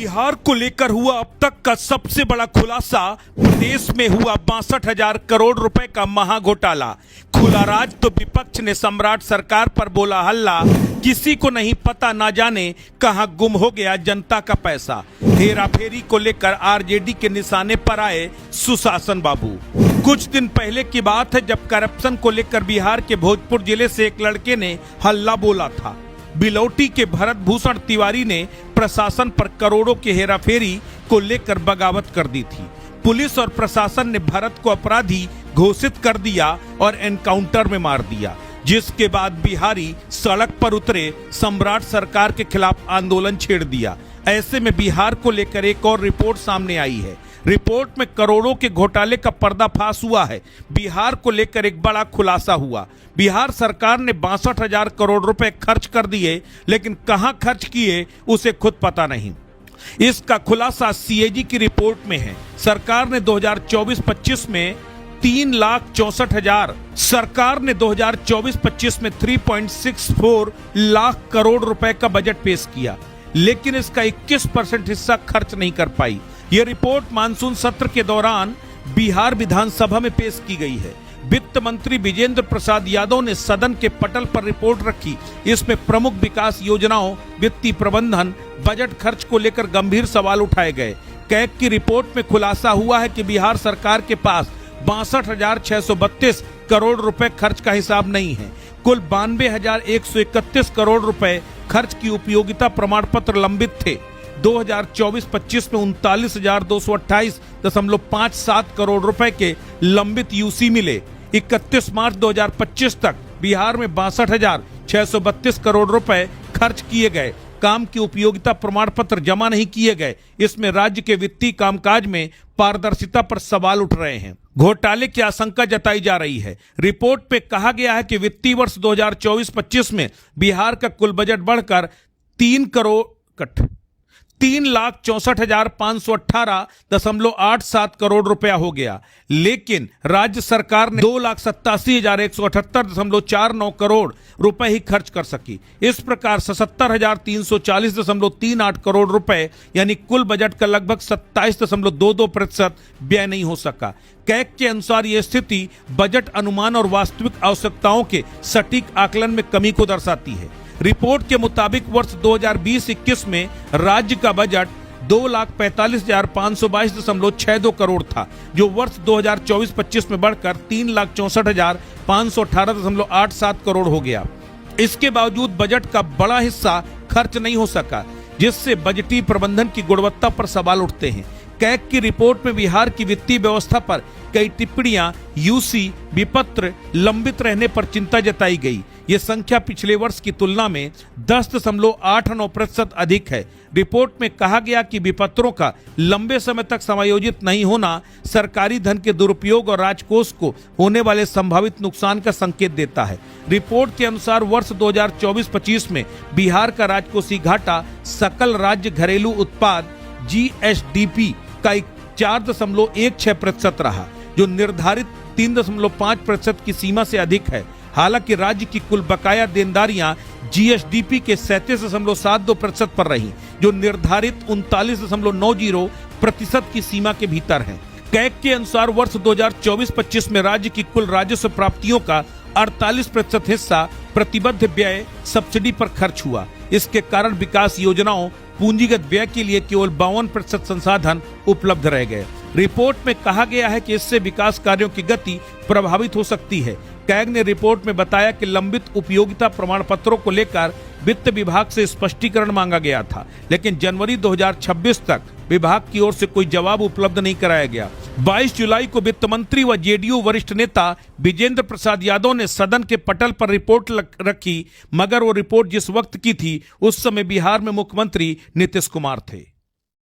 बिहार को लेकर हुआ अब तक का सबसे बड़ा खुलासा, प्रदेश में हुआ 62,000 करोड़ रुपए का महाघोटाला। खुला राज तो विपक्ष ने सम्राट सरकार पर बोला हल्ला, किसी को नहीं पता ना जाने कहां गुम हो गया जनता का पैसा। हेरा फेरी को लेकर आरजेडी के निशाने पर आए सुशासन बाबू। कुछ दिन पहले की बात है जब करप्शन को लेकर बिहार के भोजपुर जिले से एक लड़के ने हल्ला बोला था। बिलौटी के भरत भूषण तिवारी ने प्रशासन पर करोड़ों की हेराफेरी को लेकर बगावत कर दी थी। पुलिस और प्रशासन ने भरत को अपराधी घोषित कर दिया और एनकाउंटर में मार दिया, जिसके बाद बिहारी सड़क पर उतरे, सम्राट सरकार के खिलाफ आंदोलन छेड़ दिया। ऐसे में बिहार को लेकर एक और रिपोर्ट सामने आई है। रिपोर्ट में करोड़ों के घोटाले का पर्दाफाश हुआ है। बिहार को लेकर एक बड़ा खुलासा हुआ। बिहार सरकार ने 62,000 करोड़ रुपए खर्च कर दिए, लेकिन कहां खर्च किए उसे खुद पता नहीं। इसका खुलासा सीएजी की रिपोर्ट में है। सरकार ने 2024-25 में 3,64,000 सरकार ने 2024-25 में 3.64 लाख करोड़ रुपए का बजट पेश किया, लेकिन इसका 21% हिस्सा खर्च नहीं कर पाई। यह रिपोर्ट मानसून सत्र के दौरान बिहार विधानसभा में पेश की गई है। वित्त मंत्री विजेंद्र प्रसाद यादव ने सदन के पटल पर रिपोर्ट रखी। इसमें प्रमुख विकास योजनाओं, वित्तीय प्रबंधन, बजट खर्च को लेकर गंभीर सवाल उठाए गए। कैग की रिपोर्ट में खुलासा हुआ है कि बिहार सरकार के पास 62,632 करोड़ रुपए खर्च का हिसाब नहीं है। कुल 92,131 करोड़ रुपए खर्च की उपयोगिता प्रमाण पत्र लंबित थे। 2024-25 में 39,228.57 करोड़ रुपए के लंबित यूसी मिले। 31 मार्च 2025 तक बिहार में 62,632 करोड़ रुपए खर्च किए गए। काम की उपयोगिता प्रमाण पत्र जमा नहीं किए गए। इसमें राज्य के वित्तीय कामकाज में पारदर्शिता पर सवाल उठ रहे हैं। घोटाले की आशंका जताई जा रही है। रिपोर्ट में कहा गया है कि वित्तीय वर्ष 2024-25 में बिहार का कुल बजट बढ़कर 3,64,518.87 करोड़ रुपया हो गया, लेकिन राज्य सरकार ने 2,87,178.49 करोड़ रुपए ही खर्च कर सकी। इस प्रकार 77,340.38 करोड़ रुपए यानी कुल बजट का लगभग 27.22% व्यय नहीं हो सका। कैग के अनुसार यह स्थिति बजट अनुमान और वास्तविक आवश्यकताओं के सटीक आकलन में कमी को दर्शाती है। रिपोर्ट के मुताबिक वर्ष 2020-21 में राज्य का बजट 2,45,522.62 करोड़ था, जो वर्ष 2024-25 में बढ़कर 3,64,518.87 करोड़ हो गया। इसके बावजूद बजट का बड़ा हिस्सा खर्च नहीं हो सका, जिससे बजटीय प्रबंधन की गुणवत्ता पर सवाल उठते हैं। कैग की रिपोर्ट में बिहार की वित्तीय व्यवस्था पर कई टिप्पणियां, यूसी, विपत्र लंबित रहने पर चिंता जताई गई। ये संख्या पिछले वर्ष की तुलना में 10.89% अधिक है। रिपोर्ट में कहा गया कि विपत्रों का लंबे समय तक समायोजित नहीं होना सरकारी धन के दुरुपयोग और राजकोष को होने वाले संभावित नुकसान का संकेत देता है। रिपोर्ट के अनुसार वर्ष 2024-25 में बिहार का राजकोषीय घाटा सकल राज्य घरेलू उत्पाद GSDP का 4.16% रहा, जो निर्धारित 3.5% की सीमा से अधिक है। हालांकि राज्य की कुल बकाया देनदारियां GSDP के 37.72% पर रही, जो निर्धारित 39.90% की सीमा के भीतर है। कैग के अनुसार वर्ष 2024-25 में राज्य की कुल राजस्व प्राप्तियों का 48% हिस्सा प्रतिबद्ध व्यय सब्सिडी पर खर्च हुआ। इसके कारण विकास योजनाओं, पूंजीगत व्यय के लिए केवल 52% संसाधन उपलब्ध रह गए। रिपोर्ट में कहा गया है कि इससे विकास कार्यों की गति प्रभावित हो सकती है। कैग ने रिपोर्ट में बताया कि लंबित उपयोगिता प्रमाण पत्रों को लेकर वित्त विभाग से स्पष्टीकरण मांगा गया था, लेकिन जनवरी 2026 तक विभाग की ओर से कोई जवाब उपलब्ध नहीं कराया गया। 22 जुलाई को वित्त मंत्री व जेडीयू वरिष्ठ नेता विजेंद्र प्रसाद यादव ने सदन के पटल पर रिपोर्ट रखी, मगर वो रिपोर्ट जिस वक्त की थी उस समय बिहार में मुख्यमंत्री नीतीश कुमार थे।